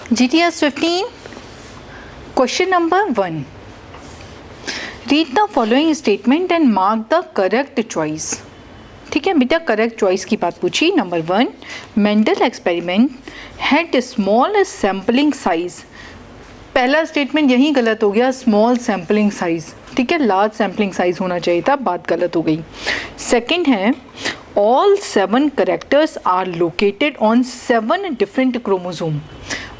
GTS 15, question number 1. Read the following statement and mark the correct choice. ठीक है बेटा, correct choice की बात पूछी. Number 1, Mendel experiment had small sampling size. पहला स्टेटमेंट यही गलत हो गया, स्मॉल सैम्पलिंग साइज. ठीक है, लार्ज सैम्पलिंग साइज होना चाहिए था, बात गलत हो गई. सेकंड है all 7 characters are located on 7 different chromosome.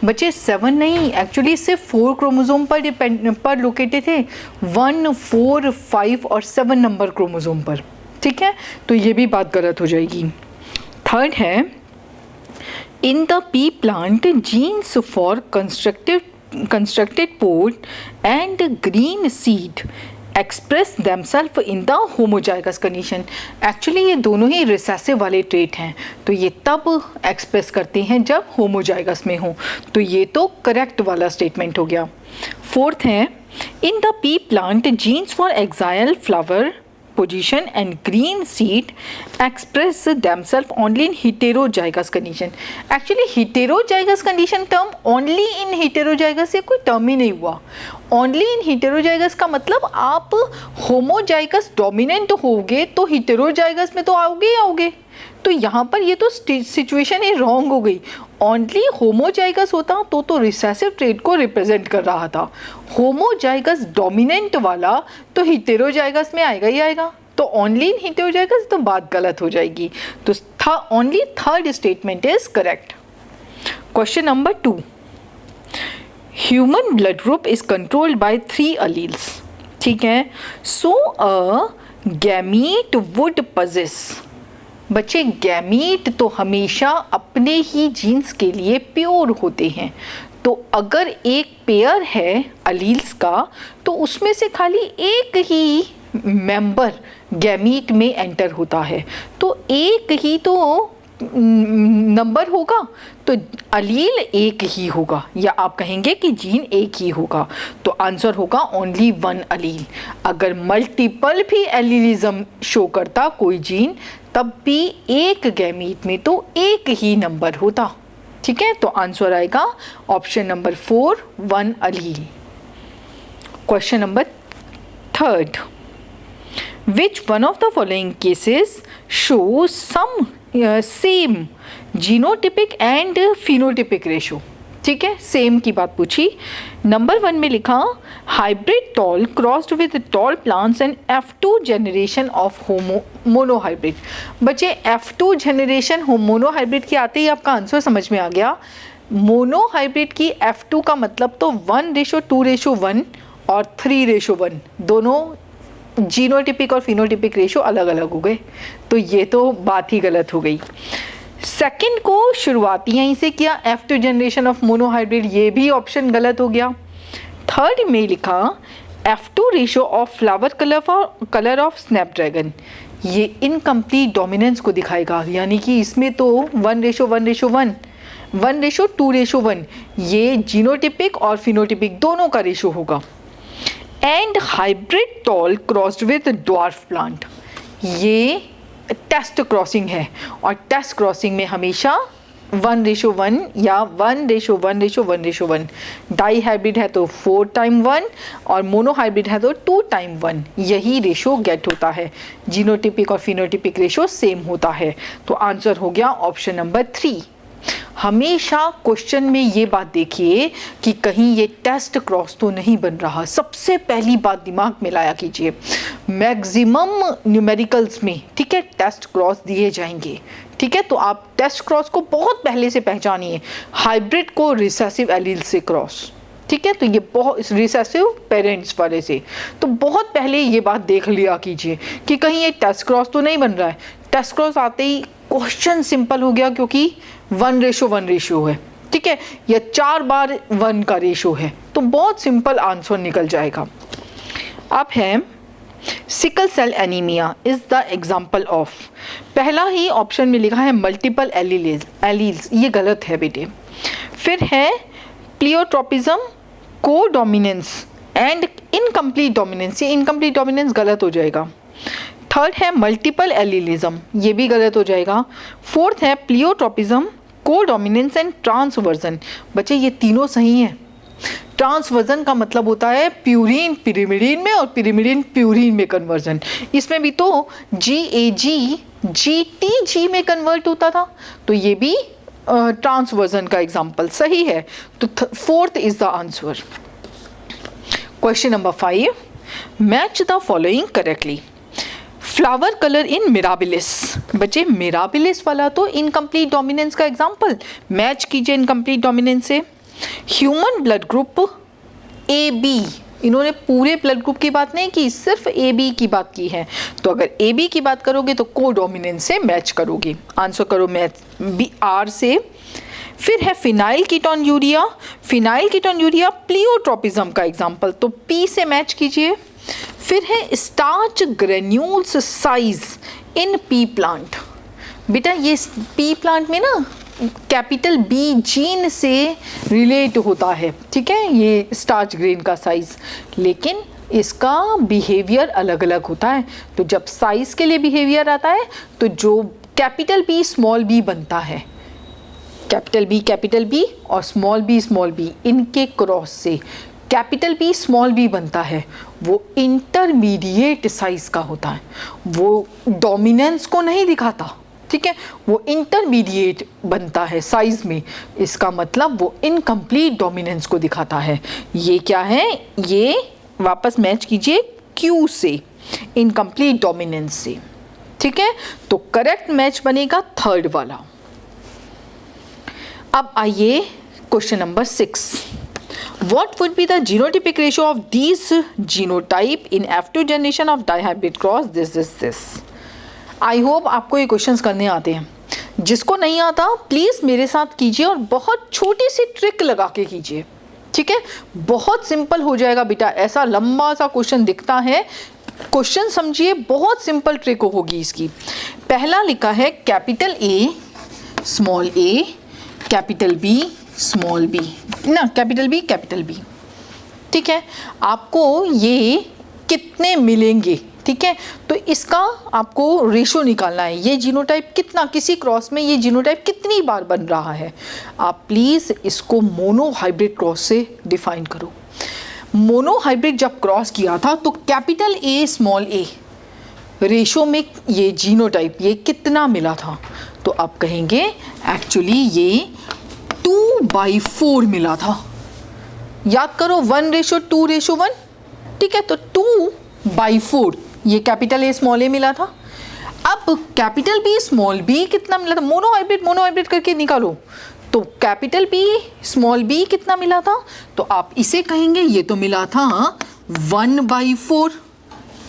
बच्चे 7 नहीं, एक्चुअली सिर्फ 4 क्रोमोसोम पर लोकेटेड थे, 1, 4, 5 और 7 नंबर क्रोमोसोम पर. ठीक है, तो ये भी बात गलत हो जाएगी. थर्ड है in the P plant genes for constructed pod and green seed express themselves in the homozygous condition. Actually ये दोनों ही रिसेसिव वाले ट्रेट हैं, तो ये तब एक्सप्रेस करते हैं जब होमोजाइगस में हो. तो ये तो करेक्ट वाला स्टेटमेंट हो गया. फोर्थ है in the P plant genes for axile flower position and green seed express themselves only in heterozygous condition. Actually heterozygous condition term only in heterozygous से कोई टर्म ही नहीं हुआ. only in heterozygous का मतलब आप homozygous dominant होगे तो heterozygous में तो आओगे ही आओगे. तो यहाँ पर ये तो सिचुएशन ही रॉन्ग हो गई. ओनली होमोजाइगस होता तो रिसेसिव ट्रेट को रिप्रेजेंट कर रहा था. होमोजाइगस डोमिनेंट वाला तो हिटेरोजाइगस में आएगा ही आएगा. तो ओनली इन हिटेरोजाइगस तो बात गलत हो जाएगी. तो only third statement is correct. Question number 2. Human blood group is controlled by 3 alleles. ठीक है, सो अ गैमीट वुड पजेस. बच्चे गैमीट तो हमेशा अपने ही जीन्स के लिए प्योर होते हैं. तो अगर एक पेयर है अलील्स का तो उसमें से खाली एक ही मेंबर गैमीट में एंटर होता है. तो एक ही तो नंबर होगा, तो अलील एक ही होगा, या आप कहेंगे कि जीन एक ही होगा. तो आंसर होगा ओनली 1 अलील. अगर मल्टीपल भी एलीलिज्म शो करता कोई जीन, तब भी एक गैमीट में तो एक ही नंबर होता. ठीक है, तो आंसर आएगा ऑप्शन नंबर 4, 1 अलील. Question number 3. Which one of the following cases shows some same genotypic and phenotypic ratio? ठीक है, सेम की बात पूछी. नंबर 1 में लिखा hybrid tall crossed with tall plants and F2 generation of monohybrid. बच्चे F2 जनरेशन मोनोहाइब्रिड की आते ही आपका आंसर समझ में आ गया. मोनोहाइब्रिड की F2 का मतलब तो 1:2:1 और 3:1 दोनों जीनोटिपिक और फिनोटिपिक रेशो अलग अलग हो गए. तो ये तो बात ही गलत हो गई. सेकंड को शुरुआती यहीं से किया, F2 जनरेशन ऑफ मोनोहाइब्रिड, ये भी ऑप्शन गलत हो गया. थर्ड में लिखा F2 ratio of flower colour of Snapdragon. ये इनकम्प्लीट डोमिनेंस को दिखाएगा, यानी कि इसमें तो 1:1:1 1:2:1 ये जीनोटिपिक और फिनोटिपिक दोनों का रेशो होगा. And hybrid tall crossed with dwarf plant, ये टेस्ट क्रॉसिंग है, और टेस्ट क्रॉसिंग में हमेशा 1:1 या 1:1:1. डाई हाइब्रिड है तो 4x1 और मोनोहाइब्रिड है तो 2x1. यही रेशो गेट होता है. जीनोटिपिक और फिनोटिपिक रेशो सेम होता है. तो आंसर हो गया ऑप्शन नंबर 3. हमेशा क्वेश्चन में ये बात देखिए कि कहीं ये टेस्ट क्रॉस तो नहीं बन रहा. सबसे पहली बात दिमाग में लाया कीजिए, मैक्सिमम न्यूमेरिकल्स में, ठीक है, टेस्ट क्रॉस दिए जाएंगे. ठीक है, तो आप टेस्ट क्रॉस को बहुत पहले से पहचानिए. हाइब्रिड को रिसेसिव एलील से क्रॉस, ठीक है, तो ये बहुत रिसेसिव पेरेंट्स वाले से, तो बहुत पहले ये बात देख लिया कीजिए कि कहीं ये टेस्ट क्रॉस तो नहीं बन रहा है. टेस्ट क्रॉस आते ही क्वेश्चन सिंपल हो गया, क्योंकि 1:1 रेशियो है. ठीक है, या 4 बार 1 का रेशियो है, तो बहुत सिंपल आंसर निकल जाएगा. अब है sickle cell anaemia is the example of. पहला ही ऑप्शन में लिखा है मल्टीपल एलील्स, ये गलत है बेटे. फिर है प्लियोट्रोपिज्म, कोडोमिनेंस एंड इनकम्प्लीट डोमिनेंस. ये इनकम्प्लीट डोमिनेंस गलत हो जाएगा. थर्ड है मल्टीपल एलीलिज्म, ये भी गलत हो जाएगा. फोर्थ है प्लियोट्रोपिज्म, कोडोमिनेंस एंड ट्रांसवर्जन। बच्चे ये तीनों सही हैं। ट्रांसवर्जन का मतलब होता है प्यूरिन पिरिमिडिन में और पिरिमिडिन प्यूरिन में कन्वर्जन। इसमें भी तो GAG GTG में कन्वर्ट होता था, तो ये भी ट्रांसवर्जन का एग्जाम्पल सही है। तो fourth is the answer. Question number 5, match the following correctly. Flower colour in mirabilis. बच्चे मिराबिलिस वाला तो इनकम्प्लीट डोमिनेंस का एग्जाम्पल, मैच कीजिए इनकम्प्लीट डोमिनेंस से। ह्यूमन ब्लड ग्रुप AB, इन्होंने पूरे ब्लड ग्रुप की बात नहीं की, सिर्फ AB की बात की है। तो अगर AB की बात करोगे तो कोडोमिनेंस से मैच करोगे। आंसर करो मैच BR से। फिर है phenylketonuria. Phenylketonuria pleiotropism का एग्जाम्पल, तो P से मैच कीजिए। फिर है starch granules size in pea plant. बेटा ये पी प्लांट में ना कैपिटल B जीन से रिलेट होता है, ठीक है, ये स्टार्च ग्रेन का साइज, लेकिन इसका बिहेवियर अलग अलग होता है। तो जब साइज के लिए बिहेवियर आता है तो जो कैपिटल B स्मॉल b बनता है, कैपिटल B और स्मॉल b इनके क्रॉस से कैपिटल B स्मॉल b बनता है, वो इंटरमीडिएट साइज का होता है, वो डोमिनेंस को नहीं दिखाता, ठीक है, वो इंटरमीडिएट बनता है साइज में। इसका मतलब वो इनकम्प्लीट डोमिनेंस को दिखाता है। ये क्या है, ये वापस मैच कीजिए Q से, इनकम्प्लीट डोमिनेंस से, ठीक है। तो करेक्ट मैच बनेगा थर्ड वाला। अब आइए question number 6। What would be the genotypic ratio of these genotype in F2 generation of dihybrid cross this? I hope आपको ये क्वेश्चंस करने आते हैं। जिसको नहीं आता प्लीज़ मेरे साथ कीजिए और बहुत छोटी सी ट्रिक लगा के कीजिए, ठीक है, बहुत सिंपल हो जाएगा बेटा। ऐसा लंबा सा क्वेश्चन दिखता है, क्वेश्चन समझिए, बहुत सिंपल ट्रिक होगी इसकी। पहला लिखा है capital A small a, capital B small b, ना कैपिटल B, ठीक है। आपको ये कितने मिलेंगे, ठीक है, तो इसका आपको रेशो निकालना है। ये जीनोटाइप कितना, किसी क्रॉस में ये जीनोटाइप कितनी बार बन रहा है। आप प्लीज़ इसको मोनो हाइब्रिड क्रॉस से डिफाइन करो। मोनो हाइब्रिड जब क्रॉस किया था तो capital A small a ratio में ये जीनोटाइप ये कितना मिला था, तो आप कहेंगे एक्चुअली ये 2/4 मिला था। याद करो 1:2:1, ठीक है, तो 2/4 ये कैपिटल A स्मॉल a मिला था। अब कैपिटल B स्मॉल b कितना मिला था, मोनो हाइब्रिड करके निकालो, तो कैपिटल B स्मॉल b कितना मिला था, तो आप इसे कहेंगे ये तो मिला था 1/4।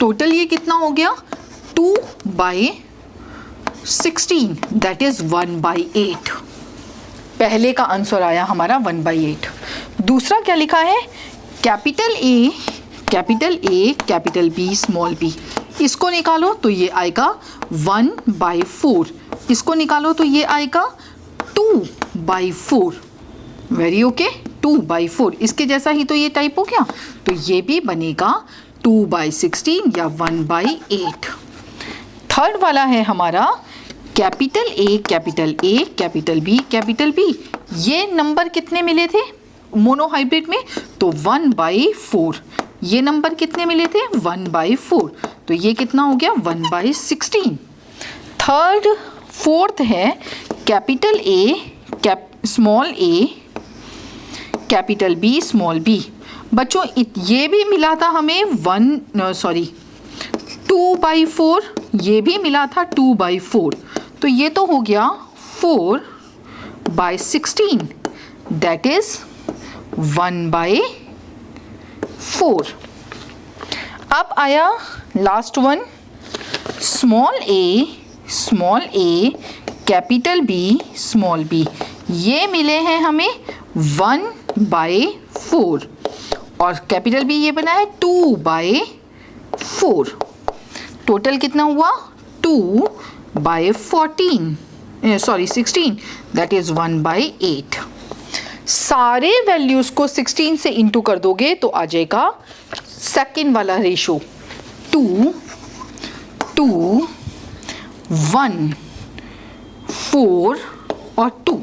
टोटल ये कितना हो गया 2/16, दैट इज 1/8। पहले का आंसर आया हमारा 1/8। दूसरा क्या लिखा है, capital A capital B small b, इसको निकालो तो ये आएगा 1/4, इसको निकालो तो ये आएगा 2/4। वेरी ओके, 2/4 इसके जैसा ही तो ये टाइप हो गया, तो ये भी बनेगा 2/16 या 1/8। थर्ड वाला है हमारा कैपिटल A कैपिटल B, ये नंबर कितने मिले थे मोनो हाइब्रिड में, तो 1/4। ये नंबर कितने मिले थे 1/4, तो ये कितना हो गया 1/16। फोर्थ है capital A small a capital B small b। बच्चों ये भी मिला था हमें 2/4, ये भी मिला था 2/4, तो ये तो हो गया 4/16, दैट इज 1/4। अब आया last one, small a capital B small b, ये मिले हैं हमें 1/4 और कैपिटल B ये बना है 2/4। टोटल कितना हुआ 16, दैट इज 1/8। सारे वैल्यूज को 16 से इंटू कर दोगे तो आ जाएगा सेकेंड वाला रेशो 2, 1, 4 और 2।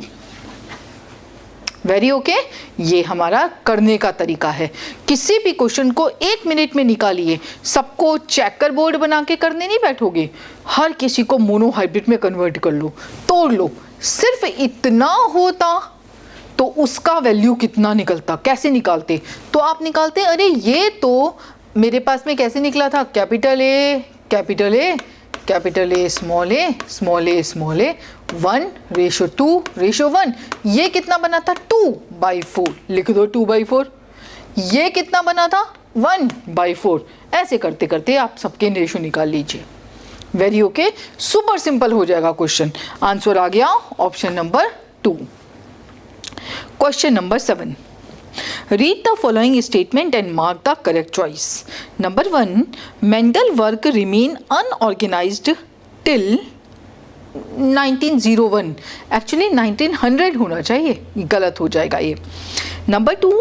Very okay. ये हमारा करने का तरीका है। किसी भी क्वेश्चन को 1 मिनट में निकालिए। सबको चेकर बोर्ड बना के करने नहीं बैठोगे, हर किसी को मोनोहाइब्रिड में कन्वर्ट कर लो, तोड़ लो। सिर्फ इतना होता तो उसका वैल्यू कितना निकलता, कैसे निकालते? तो आप निकालते, अरे ये तो मेरे पास में कैसे निकला था, capital A capital A capital A small A small A small A 1:2:1। ये कितना बना था 2/4, लिख दो 2/4। ये कितना बना था 1/4। ऐसे करते करते आप सबके रेशो निकाल लीजिए। वेरी ओके, सुपर सिंपल हो जाएगा क्वेश्चन। आंसर आ गया option number 2। Question number 7, read the following statement and mark the correct choice. Number 1, mental work remain unorganized till 1901. Actually 1900 होना चाहिए, गलत हो जाएगा ये। Number 2,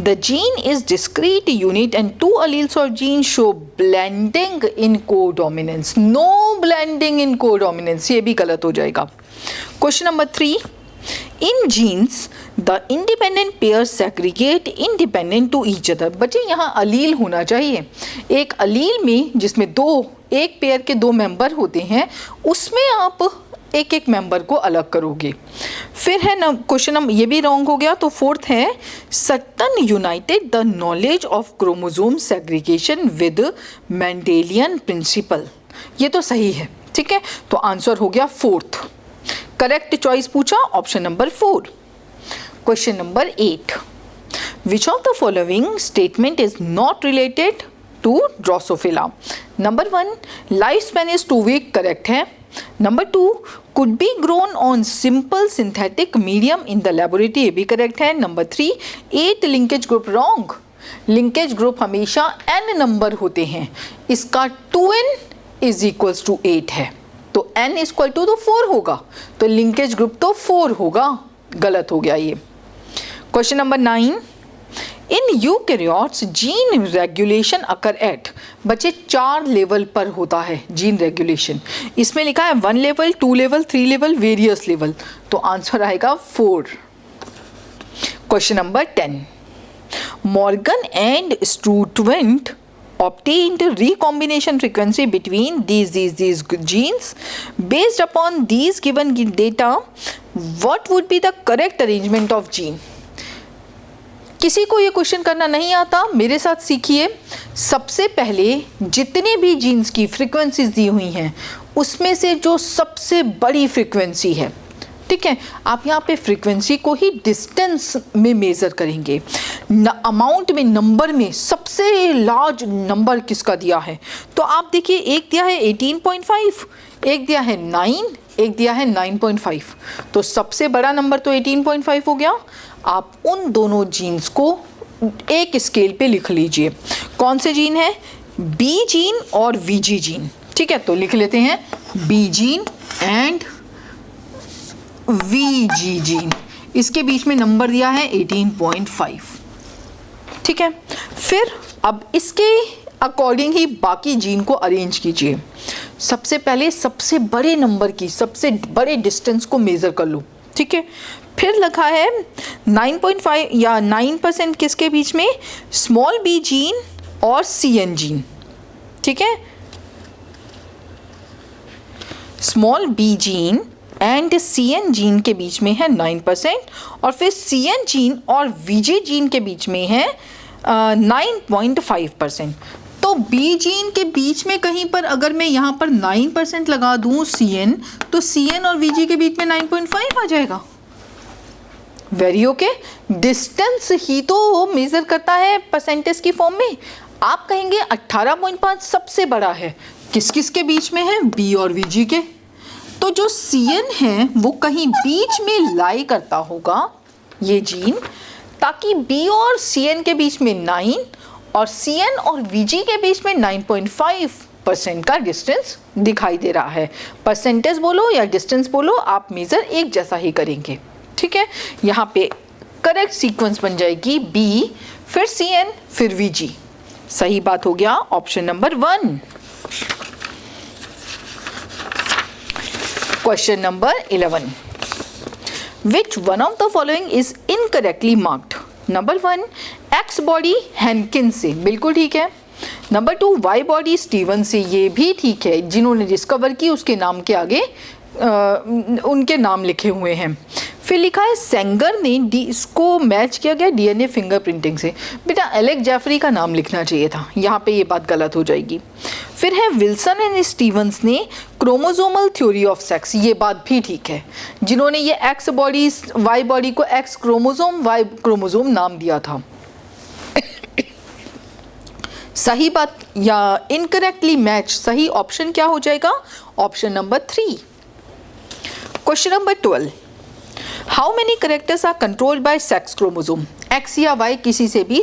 the gene is discrete unit and 2 alleles of gene show blending in codominance. No blending in codominance, ये भी गलत हो जाएगा। Question number 3, in genes the independent pairs segregate independent to each other. बच्चे यहाँ अलील होना चाहिए। एक अलील में जिसमें एक पेयर के 2 मेंबर होते हैं, उसमें आप एक एक मेंबर को अलग करोगे। फिर है ना क्वेश्चन नंबर, ये भी रॉन्ग हो गया। तो 4th है, Sutton united the knowledge of chromosome segregation with Mendelian principle. ये तो सही है, ठीक है। तो आंसर हो गया 4th। करेक्ट चॉइस पूछा option number 4। Question number 8, which of the following statement is not related to Drosophila? Number 1, life span is 2 week, correct है। Number 2, could be grown on simple synthetic medium in the laboratory, ये भी correct है। Number 3, 8 linkage group, wrong. Linkage group हमेशा n number होते हैं, इसका 2n is equals to 8 है, तो n इक्वल टू तो 4 होगा, तो लिंकेज ग्रुप तो 4 होगा, गलत हो गया ये। Question number 9, in eukaryotes gene regulation occur at. बच्चे 4 लेवल पर होता है जीन रेगुलेशन। इसमें लिखा है 1 level, 2 level, 3 level, various level, तो आंसर आएगा 4। Question number 10, Morgan and student obtained recombination frequency between these genes. Based upon these given data, what would be the correct arrangement of gene? किसी को ये question करना नहीं आता, मेरे साथ सीखिए। सबसे पहले जितने भी जीन्स की फ्रीक्वेंसीज दी हुई हैं, उसमें से जो सबसे बड़ी फ्रीक्वेंसी है, ठीक है, आप यहाँ पे फ्रीक्वेंसी को ही डिस्टेंस में मेज़र करेंगे। अमाउंट में, नंबर में सबसे लार्ज नंबर किसका दिया है? तो आप देखिए, एक दिया है 18.5, एक दिया है 9, एक दिया है 9.5, तो सबसे बड़ा नंबर तो 18.5 हो गया। आप उन दोनों जीन्स को एक स्केल पे लिख लीजिए। कौन से जीन है? बी जीन और वीजी जीन, ठीक है। तो लिख लेते हैं B gene and VG gene, इसके बीच में नंबर दिया है 18.5, ठीक है। फिर अब इसके अकॉर्डिंग ही बाकी जीन को अरेंज कीजिए। सबसे पहले सबसे बड़े नंबर की, सबसे बड़े डिस्टेंस को मेज़र कर लो, ठीक है। फिर लिखा है 9.5 या 9% किसके बीच में? स्मॉल बी जीन और CN जीन, ठीक है। Small B gene and CN gene के बीच में है 9%, और फिर CN जीन और VG जीन के बीच में है 9.5%। तो B जीन के बीच में कहीं पर अगर मैं यहाँ पर 9% लगा दूँ CN, तो CN और VG के बीच में 9.5 आ जाएगा। Very okay. डिस्टेंस ही तो मेज़र करता है परसेंटेज की फॉर्म में। आप कहेंगे 18.5 सबसे बड़ा है, किस किस के बीच में है? B और VG के। तो जो CN है वो कहीं बीच में लाई करता होगा ये जीन, ताकि B और CN के बीच में 9 और CN और VG के बीच में 9.5% का डिस्टेंस दिखाई दे रहा है। परसेंटेज बोलो या डिस्टेंस बोलो, आप मेज़र एक जैसा ही करेंगे, ठीक है। यहाँ पे करेक्ट सीक्वेंस बन जाएगी B, फिर CN, फिर VG। सही बात हो गया option number 1। Question number 11, which one of the following is in incorrectly marked. Number 1 X body Henking से, बिल्कुल ठीक है। नंबर 2 वाई बॉडी स्टीवन से, ये भी ठीक है, जिन्होंने डिस्कवर की उसके नाम के आगे उनके नाम लिखे हुए हैं। फिर लिखा है सेंगर ने इसको मैच किया गया डीएनए फिंगरप्रिंटिंग से। बेटा एलेक जेफरी का नाम लिखना चाहिए था, यहाँ पे ये बात गलत हो जाएगी। फिर है विल्सन एंड स्टीवंस ने क्रोमोसोमल थ्योरी ऑफ सेक्स, ये बात भी ठीक है, जिन्होंने ये एक्स बॉडी वाई बॉडी को एक्स क्रोमोसोम वाई क्रोमोसोम नाम दिया था। सही बात या इनकरेक्टली मैच, सही ऑप्शन क्या हो जाएगा? Option number 3। Question number 12, how many characters are controlled by sex chromosome? X या वाई किसी से भी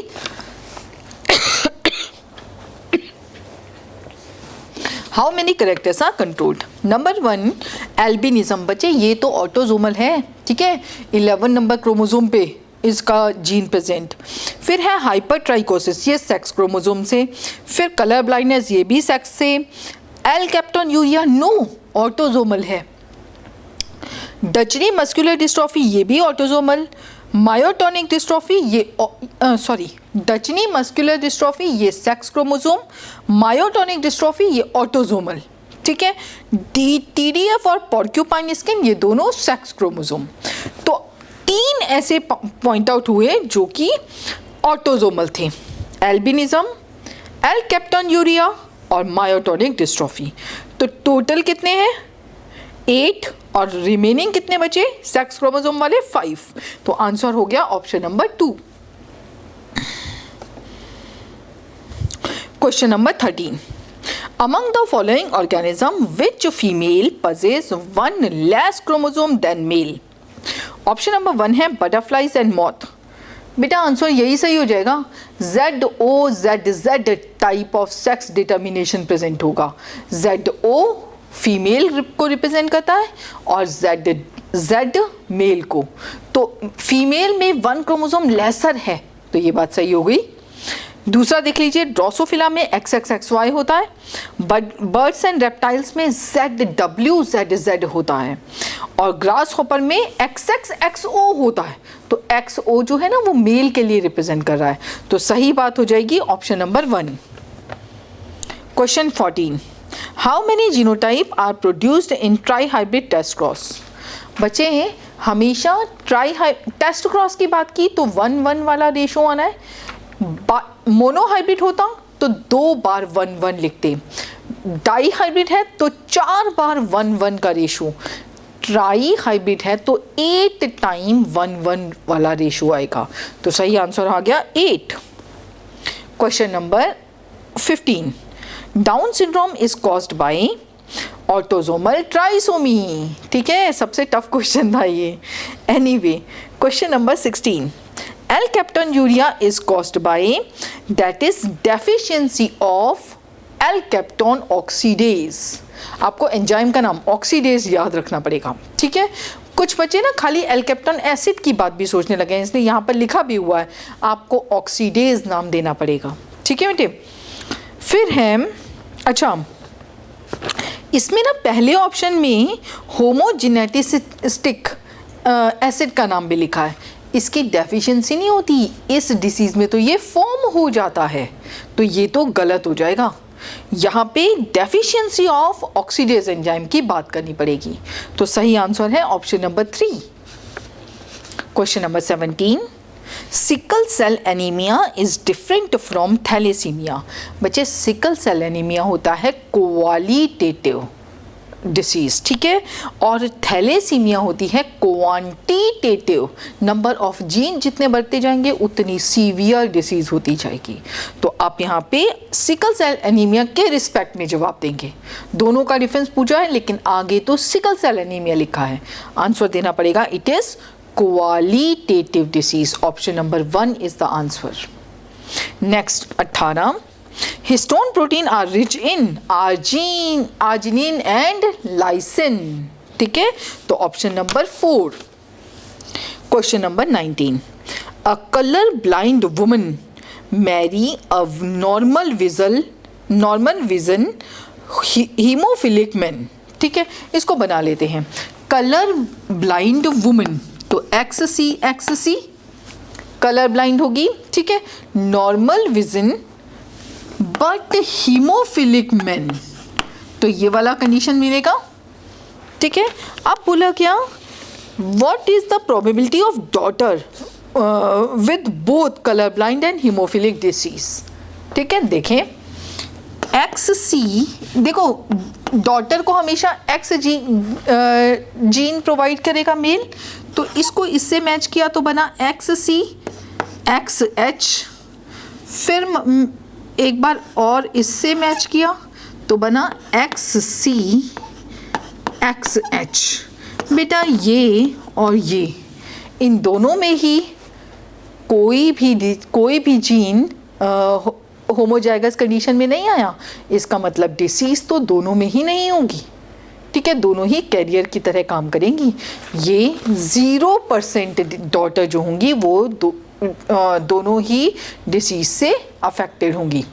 how many characters are controlled? Number 1 albinism, बच्चे ये तो ऑटोजोमल है, ठीक है, 11 नंबर क्रोमोसोम पे इसका जीन प्रेजेंट। फिर है हाइपरट्राइकोसिस, ये सेक्स क्रोमोसोम से। फिर कलर ब्लाइंडनेस, ये भी सेक्स से। एल कैप्टोन्यूरिया नो, ऑटोजोमल है। डचनी मस्कुलर डिस्ट्रॉफी, ये भी ऑटोजोमल। मायोटोनिक डिस्ट्रॉफी, ये डचनी मस्कुलर डिस्ट्रॉफी ये सेक्स क्रोमोसोम, मायोटोनिक डिस्ट्रॉफी ये ऑटोजोमल, ठीक है। TDF और पोर्क्यूपाइन स्किन ये दोनों सेक्स क्रोमोसोम। तो 3 ऐसे पॉइंट आउट हुए जो कि ऑटोजोमल थे, एल्बिनिज्म, एल कैप्टोन्यूरिया और मायोटोनिक डिस्ट्रॉफी। तो टोटल कितने हैं? 8 और रिमेनिंग कितने बचे सेक्स क्रोमोसोम वाले? 5। तो आंसर हो गया option number 2। Question number 13, among the following organism which female possess one less chromosome than male? Option number 1 है बटरफ्लाइज एंड मॉथ। बेटा आंसर यही सही हो जाएगा, ZOZZ type of sex determination present होगा। ZO फीमेल को रिप्रेजेंट करता है और Z मेल को। तो फीमेल में 1 क्रोमोसोम लेसर है, तो ये बात सही हो गई। दूसरा देख लीजिए, ड्रोसोफिला में XXXY होता है, बर्ड्स एंड रेप्टाइल्स में ZWZZ होता है, और ग्रास हॉपर में XXXO होता है। तो XO जो है ना वो मेल के लिए रिप्रेजेंट कर रहा है, तो सही बात हो जाएगी option number 1। Question 14, how many genotype are produced in trihybrid test cross? बच्चे हैं हमेशा टेस्ट क्रॉस की बात की तो 1-1 वाला रेशो आना है। मोनो हाइब्रिड होता तो 2 बार 1-1 लिखते, डाई हाइब्रिड है तो 4 बार 1-1 का रेशो, ट्राई हाइब्रिड है तो 8 टाइम 1-1 वाला रेशो आएगा। तो सही आंसर आ गया 8। Question number 15, Down syndrome is caused by autosomal trisomy. ठीक है, सबसे टफ क्वेश्चन था ये। Anyway, question number 16, L alkaptonuria is caused by that is deficiency of L alkapton oxidase. आपको एंजाइम का नाम ऑक्सीडेज याद रखना पड़ेगा, ठीक है। कुछ बच्चे ना खाली एल कैप्टोन एसिड की बात भी सोचने लगे हैं, इसलिए यहाँ पर लिखा भी हुआ है, आपको ऑक्सीडेज नाम देना पड़ेगा, ठीक है बेटे। फिर है अच्छा, इसमें ना पहले ऑप्शन में होमोजेनेटिस्टिक एसिड का नाम भी लिखा है, इसकी डेफिशिएंसी नहीं होती इस डिसीज़ में, तो ये फॉर्म हो जाता है, तो ये तो गलत हो जाएगा। यहाँ पे डेफिशिएंसी ऑफ ऑक्सीडेज एंजाइम की बात करनी पड़ेगी, तो सही आंसर है option number 3। Question number 17, sickle cell anaemia is different from thalassaemia. बच्चे सिकल सेल एनीमिया होता है क्वालिटेटिव डिसीज़, ठीक है, और थैलेसीमिया होती है क्वांटिटेटिव। नंबर ऑफ जीन जितने बढ़ते जाएंगे उतनी सीवियर डिसीज़ होती जाएगी। तो आप यहाँ पे सिकल सेल एनीमिया के रिस्पेक्ट में जवाब देंगे। दोनों का डिफरेंस पूछा है, लेकिन आगे तो सिकल सेल एनीमिया लिखा है, आंसर देना पड़ेगा it is qualitative disease. Option number 1 is the answer. Next 18, histone protein are rich in arginine and lysine, ठीक है, तो option number 4। Question number 19, a colour blind woman marry a normal vision haemophilic man, ठीक है, इसको बना लेते हैं। Colour blind woman, तो XC कलर ब्लाइंड होगी, ठीक है। Normal vision but haemophilic man, तो ये वाला कंडीशन मिलेगा, ठीक है। अब बोला क्या, what is the probability of daughter with both colour blind and haemophilic disease, ठीक है। देखें XC, देखो डॉटर को हमेशा X जीन प्रोवाइड करेगा मेल, तो इसको इससे मैच किया तो बना XC XH, फिर एक बार और इससे मैच किया तो बना XC XH। बेटा ये और ये, इन दोनों में ही कोई भी जीन होमोजाइगस कंडीशन में नहीं आया, इसका मतलब डिसीज तो दोनों में ही नहीं होगी, ठीक है। दोनों ही कैरियर की तरह काम करेंगी। ये 0% डॉटर जो होंगी वो दोनों ही डिसीज से अफेक्टेड होंगी,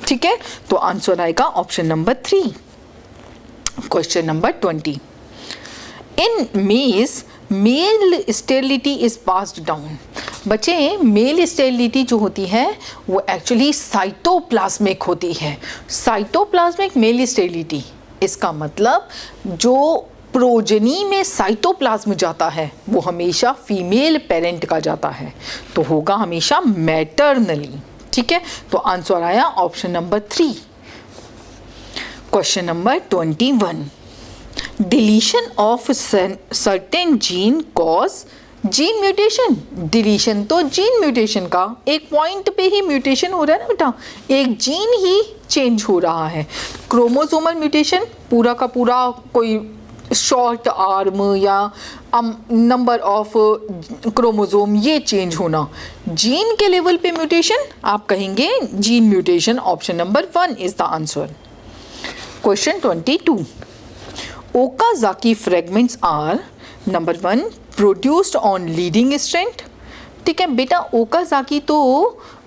ठीक है। तो आंसर आएगा ऑप्शन नंबर 3। क्वेश्चन नंबर 20, इन मेज male sterility is passed down. बच्चे मेल स्टेरिलिटी जो होती है वो एक्चुअली साइटोप्लाज्मिक होती है। साइटोप्लाज्मिक मेल स्टेरिलिटी, इसका मतलब जो प्रोजनी में साइटोप्लाज्म जाता है वो हमेशा फीमेल पेरेंट का जाता है, तो होगा हमेशा मैटरनली, ठीक है। तो आंसर आया option number 3। Question number 21, deletion of certain gene cause gene mutation. Deletion तो जीन म्यूटेशन का, एक पॉइंट पे ही म्यूटेशन हो रहा है ना बेटा, एक जीन ही चेंज हो रहा है। क्रोमोसोमल म्यूटेशन पूरा का पूरा कोई शॉर्ट आर्म या नंबर ऑफ क्रोमोसोम ये चेंज होना। जीन के लेवल पे म्यूटेशन आप कहेंगे gene mutation, option number 1 is the answer. Question 22, Okazaki fragments are number 1 produced on leading strand, ठीक है। बेटा ओकाज़ाकी तो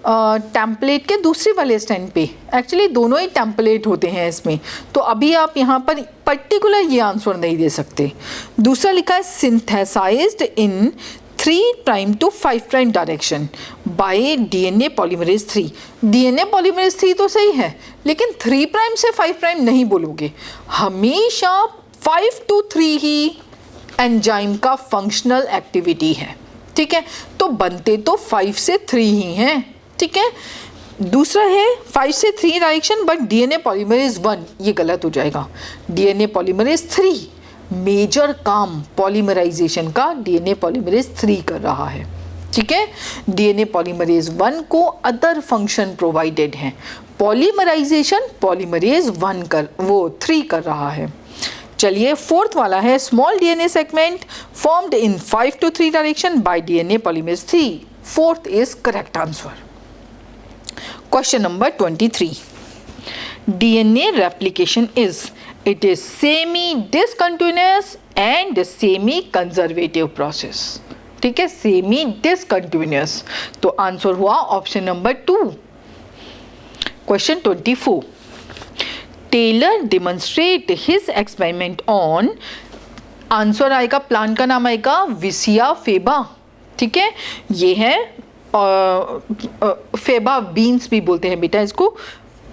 टेम्पलेट के दूसरे वाले स्टैंड पे, एक्चुअली दोनों ही टेम्पलेट होते हैं इसमें, तो अभी आप यहाँ पर पर्टिकुलर ये आंसर नहीं दे सकते। दूसरा लिखा है synthesised in 3' to 5' direction by DNA polymerase 3। DNA polymerase 3 तो सही है, लेकिन 3' से 5' नहीं बोलोगे, हमेशा 5 to 3 ही एंजाइम का फंक्शनल एक्टिविटी है, ठीक है। तो बनते तो 5 से 3 ही हैं, ठीक है। दूसरा है 5 से 3 डायरेक्शन बट डीएनए पॉलीमरेज 1, ये गलत हो जाएगा। डीएनए पॉलीमरेज 3 मेजर काम पॉलीमराइजेशन का डीएनए पॉलीमरेज 3 कर रहा है, ठीक है। डीएनए पॉलीमरेज 1 को अदर फंक्शन प्रोवाइडेड हैं, पॉलीमराइजेशन पॉलीमरेज 3 कर रहा है। चलिए फोर्थ वाला है, small DNA segment formed in 5 to 3 direction by DNA polymerase 3, fourth is correct answer. Question number 23, DNA replication is, it is semi discontinuous and semi conservative process, ठीक है। Semi discontinuous, तो answer हुआ option number 2। Question 24, Taylor demonstrate his experiment on, answer आएगा plant का नाम आएगा विसिया faba, ठीक है। ये है फेबा बीन्स भी बोलते हैं बेटा इसको,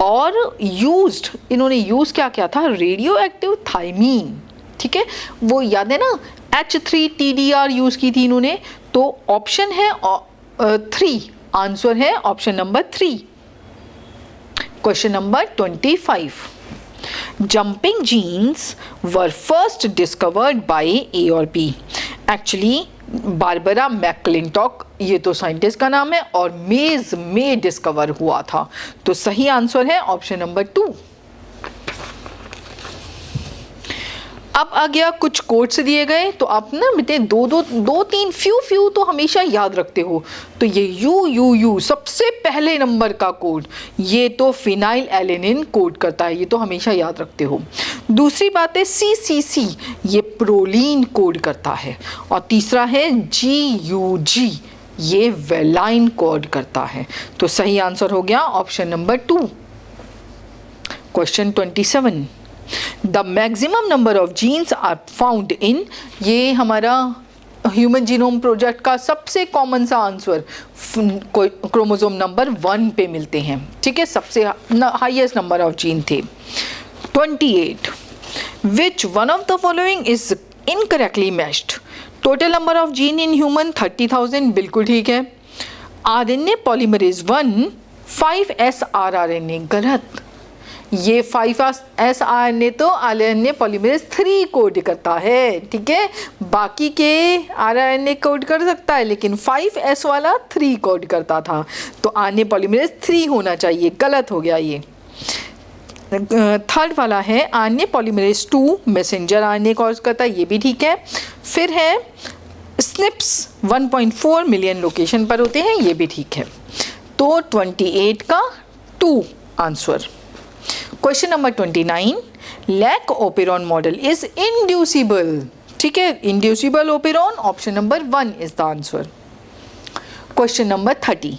और इन्होंने यूज क्या किया था, रेडियो एक्टिव थाइमीन, ठीक है। वो याद है ना, H3TDR यूज की थी इन्होंने, तो ऑप्शन है 3, आंसर है option number 3। Question number 25, jumping genes were first discovered by A और B। एक्चुअली बारबरा मैकक्लिंटॉक ये तो साइंटिस्ट का नाम है, और मेज में डिस्कवर हुआ था, तो सही आंसर है ऑप्शन नंबर 2। अब आ गया कुछ कोड्स दिए गए, तो आप ना बेटे दो तीन फ्यू तो हमेशा याद रखते हो। तो ये यू सबसे पहले नंबर का कोड, ये तो फिनाइल एलेनिन कोड करता है, ये तो हमेशा याद रखते हो। दूसरी बात है CCC, ये प्रोलीन कोड करता है। और तीसरा है GUG, ये वेलाइन कोड करता है। तो सही आंसर हो गया option number 2। Question 27, the maximum number of genes are found in, ये हमारा ह्यूमन जीनोम प्रोजेक्ट का सबसे कॉमन सा आंसर क्रोमोसोम नंबर 1 पे मिलते हैं, ठीक है, सबसे हाईएस्ट नंबर ऑफ जीन थे। 28 विच one of the following is incorrectly matched. Total number of gene in human 30,000, बिल्कुल ठीक है। RNA पॉलीमरेज 1 5S rRNA, गलत। ये 5S RNA तो RNA पॉलीमरेज 3 कोड करता है, ठीक है, बाकी के RNA कोड कर सकता है लेकिन 5S वाला 3 कोड करता था, तो RNA पॉलीमरेज 3 होना चाहिए, गलत हो गया ये। थर्ड वाला है RNA polymerase 2 messenger RNA cause करता है, ये भी ठीक है। फिर है SNPs 1.4 मिलियन लोकेशन पर होते हैं, ये भी ठीक है। तो 28 का 2 answer. Question number 29 lac operon model is inducible, ठीक है, inducible operon option number 1 is the answer. Question number 30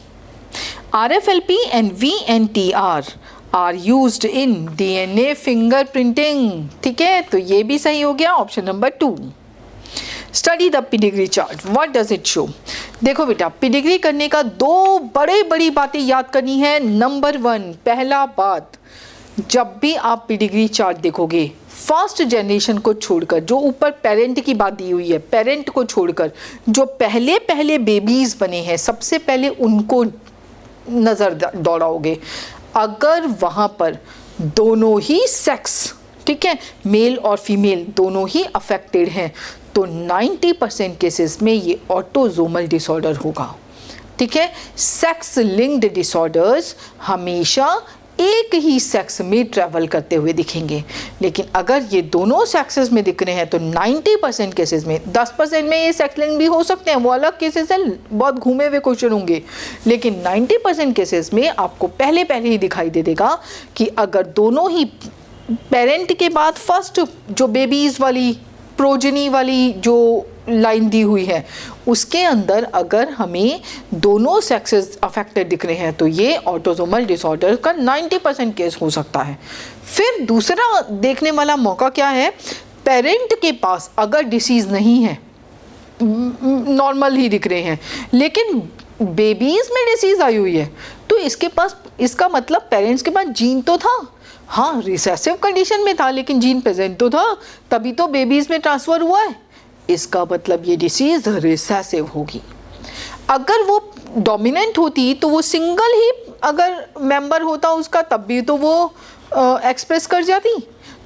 RFLP and VNTR are used in DNA fingerprinting, ठीक है, तो ये भी सही हो गया, option number 2। Study the pedigree chart, what does it show. देखो बेटा, पेडिग्री करने का 2 बड़ी बातें याद करनी है। नंबर 1, पहला बात, जब भी आप पेडिग्री चार्ट देखोगे फर्स्ट जनरेशन को छोड़कर, जो ऊपर पेरेंट की बात दी हुई है, पेरेंट को छोड़कर जो पहले बेबीज बने हैं सबसे पहले उनको नज़र दौड़ाओगे। अगर वहाँ पर दोनों ही सेक्स, ठीक है, मेल और फीमेल दोनों ही अफेक्टेड हैं, तो 90% केसेस में ये ऑटोजोमल डिसऑर्डर होगा, ठीक है। सेक्स लिंक्ड डिसऑर्डर्स हमेशा एक ही सेक्स में ट्रैवल करते हुए दिखेंगे, लेकिन अगर ये दोनों सेक्सेस में दिख रहे हैं तो 90% केसेस में, 10% में ये सेक्स लिंक भी हो सकते हैं, वो अलग केसेस है, बहुत घूमे हुए क्वेश्चन होंगे, लेकिन 90% केसेस में आपको पहले ही दिखाई दे देगा कि अगर दोनों ही पेरेंट के बाद फर्स्ट जो बेबीज़ वाली प्रोजेनी वाली जो लाइन दी हुई है उसके अंदर अगर हमें दोनों सेक्सेस अफेक्टेड दिख रहे हैं तो ये ऑटोसोमल डिसऑर्डर का 90% केस हो सकता है। फिर दूसरा देखने वाला मौका क्या है, पेरेंट के पास अगर डिसीज़ नहीं है, नॉर्मल ही दिख रहे हैं, लेकिन बेबीज़ में डिसीज़ आई हुई है, तो इसके पास, इसका मतलब पेरेंट्स के पास जीन तो था, हाँ रिसेसिव कंडीशन में था लेकिन जीन प्रेजेंट तो था, तभी तो बेबीज़ में ट्रांसफ़र हुआ है, इसका मतलब ये डिसीज़ रिसेसिव होगी। अगर वो डोमिनेंट होती तो वो सिंगल ही अगर मेंबर होता उसका तब भी तो वो एक्सप्रेस कर जाती,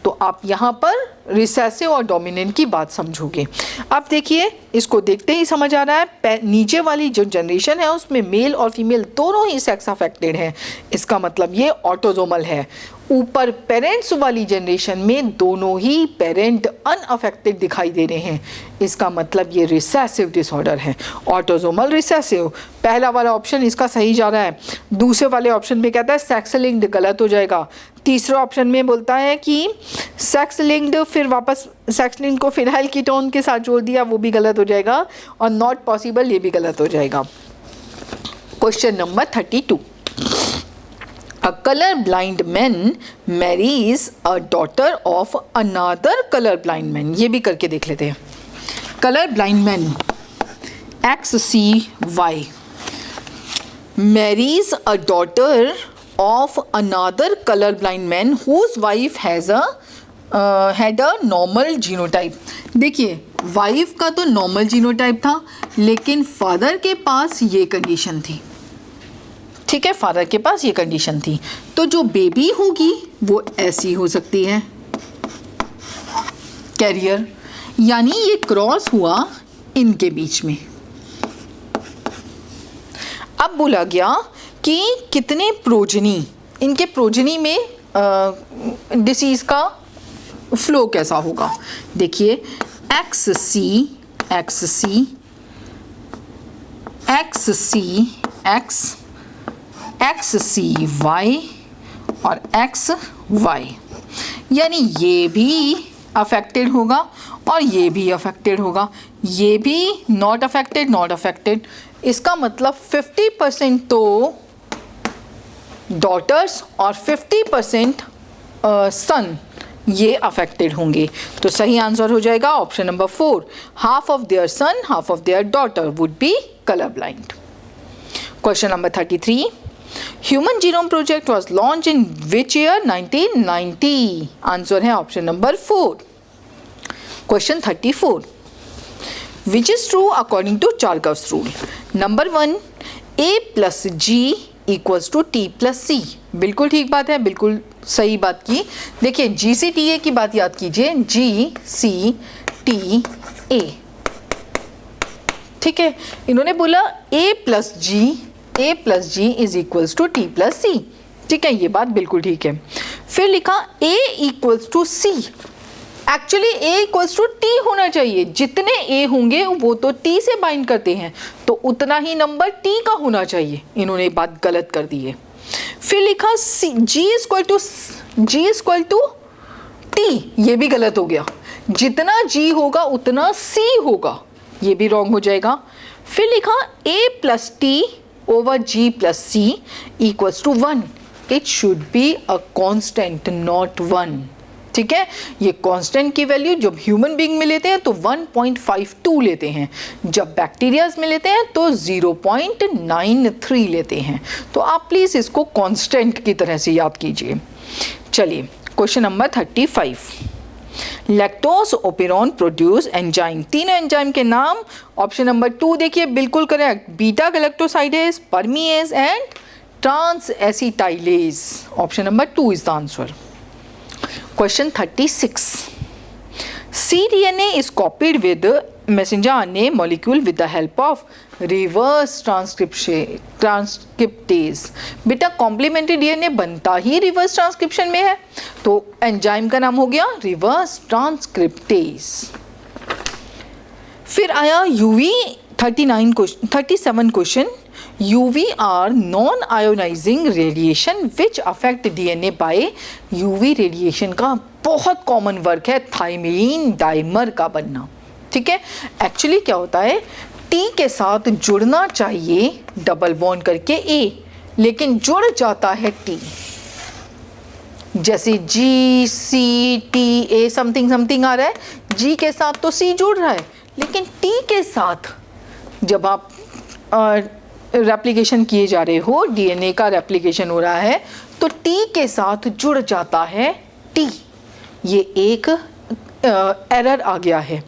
तो आप यहाँ पर रिसेसिव और डोमिनेंट की बात समझोगे। अब देखिए, इसको देखते ही समझ आ रहा है नीचे वाली जो जनरेशन है उसमें मेल और फीमेल दोनों ही सेक्स अफेक्टेड हैं, इसका मतलब ये ऑटोसोमल है। ऊपर पेरेंट्स वाली जनरेशन में दोनों ही पेरेंट अनअफेक्टेड दिखाई दे रहे हैं, इसका मतलब ये रिसेसिव डिसऑर्डर है, ऑटोसोमल रिसेसिव। पहला वाला ऑप्शन इसका सही जा रहा है। दूसरे वाले ऑप्शन में कहता है सेक्स लिंक्ड, गलत हो जाएगा। तीसरे ऑप्शन में बोलता है कि सेक्स लिंक्ड, फिर वापस सेक्स लिंक्ड को फिनाइल कीटोन के साथ जोड़ दिया, वो भी गलत हो जाएगा, और नॉट पॉसिबल ये भी गलत हो जाएगा। Question number 32 A color blind man marries a daughter of another color blind man, ये भी करके देख लेते हैं। Color blind man XCY marries a daughter of another color blind man whose wife has had a normal genotype। देखिए, wife का तो normal genotype था लेकिन फादर के पास ये कंडीशन थी, ठीक है, फादर के पास ये कंडीशन थी, तो जो बेबी होगी वो ऐसी हो सकती है, कैरियर, यानी ये क्रॉस हुआ इनके बीच में। अब बोला गया कि कितने प्रोजनी, इनके प्रोजनी में डिसीज़ का फ्लो कैसा होगा। देखिए XC XC XC X XCY और XY, यानी ये भी अफेक्टेड होगा और ये भी अफेक्टेड होगा, ये भी नॉट अफेक्टेड। इसका मतलब 50% तो डॉटर्स और 50% सन, ये अफेक्टेड होंगे। तो सही आंसर हो जाएगा option number 4, half of their son, half of their daughter would be colour blind. Question number 33, human genome project was launch in which year? 1990। Answer है option number 4। Question 34, which is true according to Chargaff's rule? Number 1, A plus G equals to T plus C. बिल्कुल ठीक बात है, बिल्कुल सही बात की। देखिए GCTA की बात याद कीजिए, GCTA, ठीक है। इन्होंने बोला A plus G is equals to T plus C, ठीक है, ये बात बिल्कुल ठीक है। फिर लिखा A equals to C, actually A equals to T होना चाहिए, जितने A होंगे वो तो T से बाइंड करते हैं, तो उतना ही नंबर T का होना चाहिए। इन्होंने बात गलत कर दी है। फिर लिखा G इक्वल टू T, ये भी गलत हो गया, जितना G होगा उतना C होगा, ये भी रॉन्ग हो जाएगा। फिर लिखा A plus T over G plus C equals to 1, it should be a constant not 1, ठीक है। ये कांस्टेंट की वैल्यू जब ह्यूमन बीइंग में लेते हैं तो 1.52 लेते हैं, जब बैक्टीरियाज में लेते हैं तो 0.93 लेते हैं। तो आप प्लीज़ इसको कांस्टेंट की तरह से याद कीजिए। चलिए question number 35, lactose operon produce enzyme, तीनों एंजाइम के नाम। ऑप्शन नंबर 2 देखिए बिल्कुल correct, beta galactosidase, permease and transacetylase. Option number 2 is the answer. Question 36, cDNA is copied with messenger RNA molecule with the help of reverse transcriptase। बेटा complementary DNA बनता ही reverse transcription में है, तो enzyme का नाम हो गया reverse transcriptase. फिर आया UV 37 question, UV are non-ionizing radiation which affect DNA by UV radiation का बहुत कॉमन वर्क है थाइमीन डाइमर का बनना, ठीक है। एक्चुअली क्या होता है, T के साथ जुड़ना चाहिए डबल बॉन्ड करके A, लेकिन जुड़ जाता है T, जैसे GCTA समथिंग आ रहा है, G के साथ तो C जुड़ रहा है, लेकिन T के साथ जब आप रेप्लिकेशन किए जा रहे हो, DNA का रेप्लिकेशन हो रहा है, तो T के साथ जुड़ जाता है T। ये एक एरर आ गया है,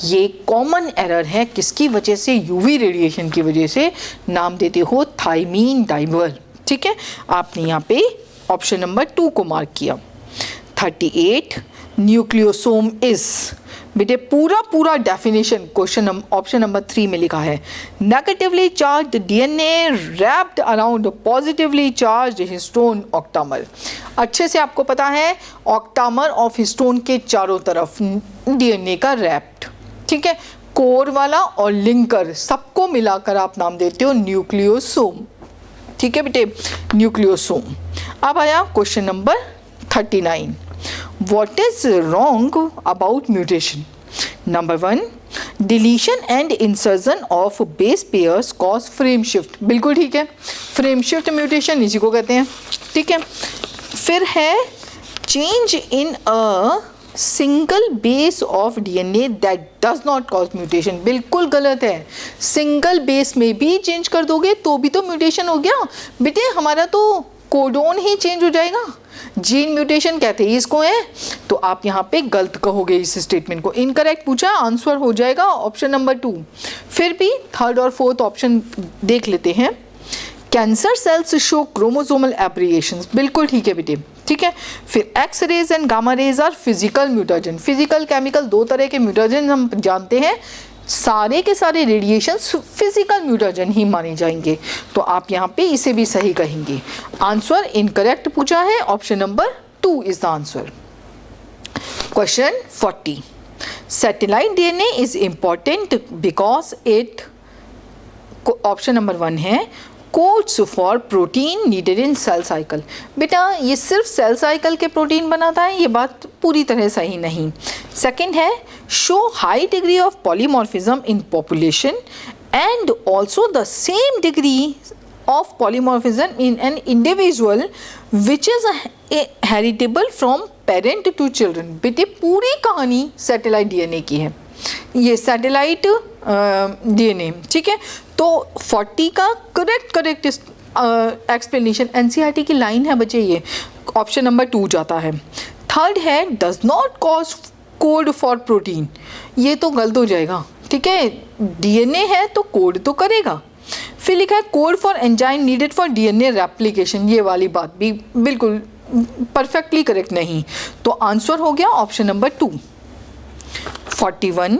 ये कॉमन एरर है, किसकी वजह से? UV रेडिएशन की वजह से। नाम देते हो थाइमीन डाइमर, ठीक है। आपने यहाँ पे ऑप्शन नंबर 2 को मार्क किया। 38, न्यूक्लियोसोम इज, बेटे पूरा डेफिनेशन क्वेश्चन ऑप्शन नंबर 3 में लिखा है, negatively charged DNA wrapped around positively charged histone octamer. अच्छे से आपको पता है ऑक्टामर ऑफ हिस्टोन के चारों तरफ DNA का रैप्ड, ठीक है, कोर वाला और लिंकर सबको मिलाकर आप नाम देते हो न्यूक्लियोसोम, ठीक है बेटे, न्यूक्लियोसोम। अब आया question number 39, what is wrong about mutation? Number 1, deletion and insertion of base pairs cause frame shift। बिल्कुल ठीक है, फ्रेम शिफ्ट म्यूटेशन इसी को कहते हैं, ठीक है। फिर है change in a single base of DNA that does not cause mutation। बिल्कुल गलत है, सिंगल बेस में भी चेंज कर दोगे तो भी तो म्यूटेशन हो गया बेटे, हमारा तो कोडोन ही चेंज हो जाएगा। जीन म्यूटेशन कहते हैं इसको है, तो आप यहाँ पे गलत कहोगे इस स्टेटमेंट को, इनकरेक्ट पूछा, आंसर हो जाएगा ऑप्शन नंबर 2। फिर भी थर्ड और फोर्थ ऑप्शन देख लेते हैं। Cancer cells show chromosomal aberrations, बिल्कुल ठीक है बेटे, ठीक है। फिर X rays and gamma rays are physical mutagen, physical chemical दो तरह के म्यूटाजन हम जानते हैं, सारे के सारे रेडिएशंस फिजिकल म्यूटाजन ही माने जाएंगे, तो आप यहाँ पे इसे भी सही कहेंगे। आंसर इनकरेक्ट पूछा है, option number 2 is the answer. Question 40, satellite DNA is important because it, option number 1 है codes for protein needed in cell cycle. बेटा ये सिर्फ सेल साइकिल के प्रोटीन बनाता है, ये बात पूरी तरह सही नहीं। सेकंड है show high degree of polymorphism in population and also the same degree of polymorphism in an individual which is heritable from parent to children. बेटे पूरी कहानी सैटेलाइट डीएनए की है, ये सैटेलाइट डीएनए, ठीक है। तो 40 का करेक्ट एक्सप्लेनेशन एनसीईआरटी की लाइन है बच्चे, ये ऑप्शन नंबर 2 जाता है। थर्ड है does not cause code for protein, ये तो गलत हो जाएगा, ठीक है। डीएनए है तो कोड तो करेगा। फिर लिखा है code for enzyme needed for DNA replication, ये वाली बात भी बिल्कुल परफेक्टली करेक्ट नहीं। तो आंसर हो गया option number 2। 41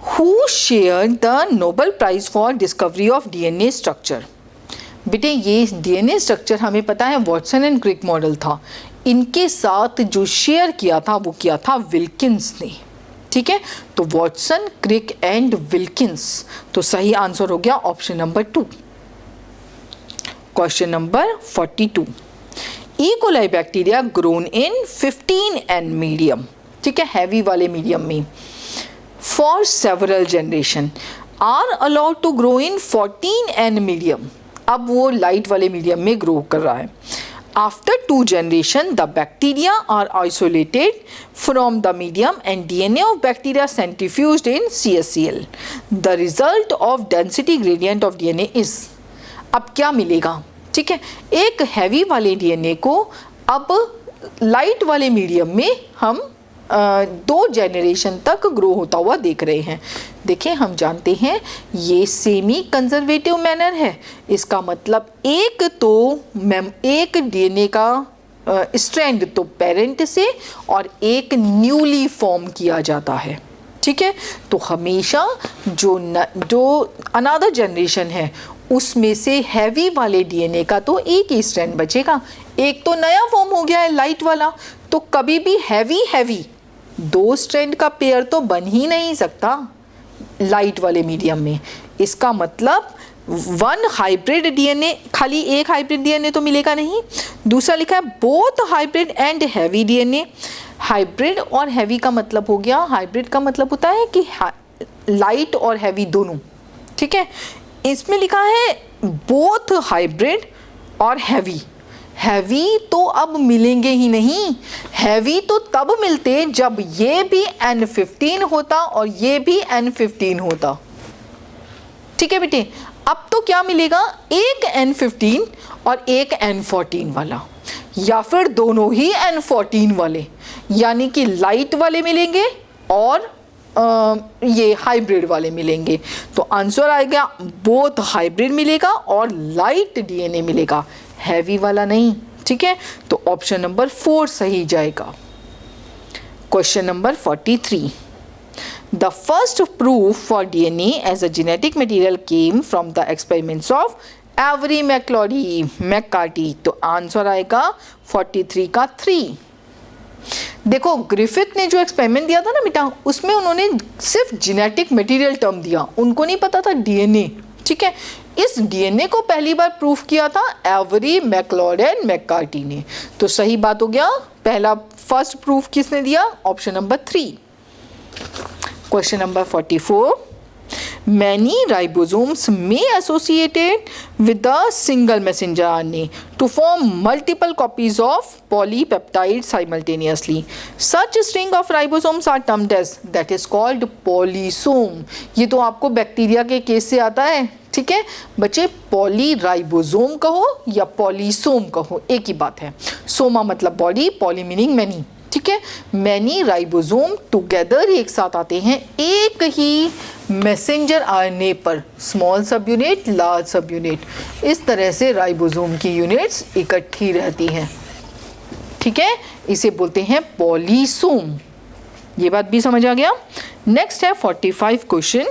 who share the Nobel prize for discovery of DNA structure. बेटे ये डीएनए स्ट्रक्चर हमें पता है वॉटसन एंड क्रिक मॉडल था, इनके साथ जो शेयर किया था वो किया था विल्किंस ने, ठीक है। तो वॉटसन, क्रिक एंड विल्किंस, तो सही आंसर हो गया option number 2। Question number 42 E coli bacteria grown in 15N medium, ठीक है, हैवी वाले मीडियम में, for several generation are allowed to grow in 14N medium. अब वो लाइट वाले मीडियम में ग्रो कर रहा है। After 2 generation the bacteria are isolated from the medium and DNA of bacteria centrifuged in CSCl। The result of density gradient of DNA is. अब क्या मिलेगा, ठीक है, एक हैवी वाले डीएनए को अब लाइट वाले मीडियम में हम 2 जनरेशन तक ग्रो होता हुआ देख रहे हैं। देखिए हम जानते हैं ये सेमी कंजर्वेटिव मैनर है, इसका मतलब एक डीएनए का स्ट्रैंड तो पेरेंट से और एक न्यूली फॉर्म किया जाता है, ठीक है। तो हमेशा जो अनदर जनरेशन है उसमें से हैवी वाले डीएनए का तो एक ही स्ट्रैंड बचेगा, एक तो नया फॉर्म हो गया है लाइट वाला, तो कभी भी हैवी 2 स्ट्रैंड का पेयर तो बन ही नहीं सकता लाइट वाले मीडियम में। इसका मतलब 1 हाइब्रिड डीएनए, खाली एक हाइब्रिड डीएनए तो मिलेगा नहीं। दूसरा लिखा है both hybrid and heavy DNA. Hybrid और हैवी का मतलब हो गया, हाइब्रिड का मतलब होता है कि लाइट और हैवी दोनों, ठीक है। इसमें लिखा है बोथ हाइब्रिड और हैवी तो अब मिलेंगे ही नहीं, हैवी तो तब मिलते जब ये भी N15 होता और ये भी N15 होता, ठीक है बेटे। अब तो क्या मिलेगा, एक N15 और एक N14 वाला, या फिर दोनों ही N14 वाले, यानी कि लाइट वाले मिलेंगे और ये हाइब्रिड वाले मिलेंगे। तो आंसर आएगा बोथ हाइब्रिड मिलेगा और लाइट डीएनए मिलेगा, हैवी वाला नहीं, ठीक है। तो ऑप्शन नंबर 4 सही जाएगा। Question number 43 the first proof for DNA as a genetic material came from the experiments of Avery McCarty. तो आंसर आएगा 43 का 3। देखो ग्रिफिथ ने जो एक्सपेरिमेंट दिया था ना बेटा, उसमें उन्होंने सिर्फ जेनेटिक मटेरियल टर्म दिया, उनको नहीं पता था डीएनए, ठीक है। इस डीएनए को पहली बार प्रूफ किया था एवरी मैककार्टी ने। तो सही बात हो गया, पहला फर्स्ट प्रूफ किसने दिया, option number 3। Question number 44 Many ribosomes may associated with a single messenger RNA to form multiple copies of polypeptides simultaneously. Such string of ribosomes are termed as, that is called polysome. ये तो आपको bacteria के case से आता है, ठीक है बच्चे। पॉलीराइबोसोम कहो या पॉलीसोम कहो एक ही बात है। सोमा मतलब बॉडी, पॉली मीनिंग मैनी, ठीक है। मैनी राइबोसोम टुगेदर एक साथ आते हैं एक ही मैसेंजर आरएनए पर, स्मॉल सब यूनिट, लार्ज सब यूनिट, इस तरह से राइबोसोम की यूनिट्स इकट्ठी रहती हैं, ठीक है। इसे बोलते हैं पॉलीसोम। ये बात भी समझ आ गया। नेक्स्ट है 45 question,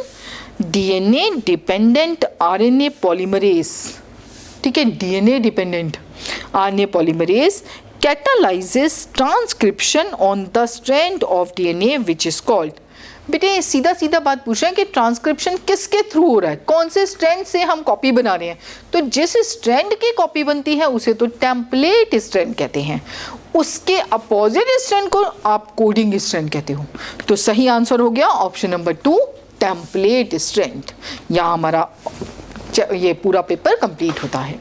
DNA dependent RNA polymerase, ठीक है। DNA dependent RNA polymerase catalyzes transcription on the strand of DNA which is called। बेटे सीधा सीधा बात पूछ रहे हैं कि ट्रांसक्रिप्शन किसके थ्रू हो रहा है, कौन से स्ट्रैंड से हम कॉपी बना रहे हैं। तो जिस स्ट्रैंड की कॉपी बनती है उसे तो टेम्पलेट स्ट्रैंड कहते हैं, उसके अपोजिट स्ट्रैंड को आप कोडिंग स्ट्रैंड कहते हो। तो सही आंसर हो गया ऑप्शन नंबर 2 टेम्पलेट स्ट्रैंड। यहाँ हमारा ये पूरा पेपर कंप्लीट होता है।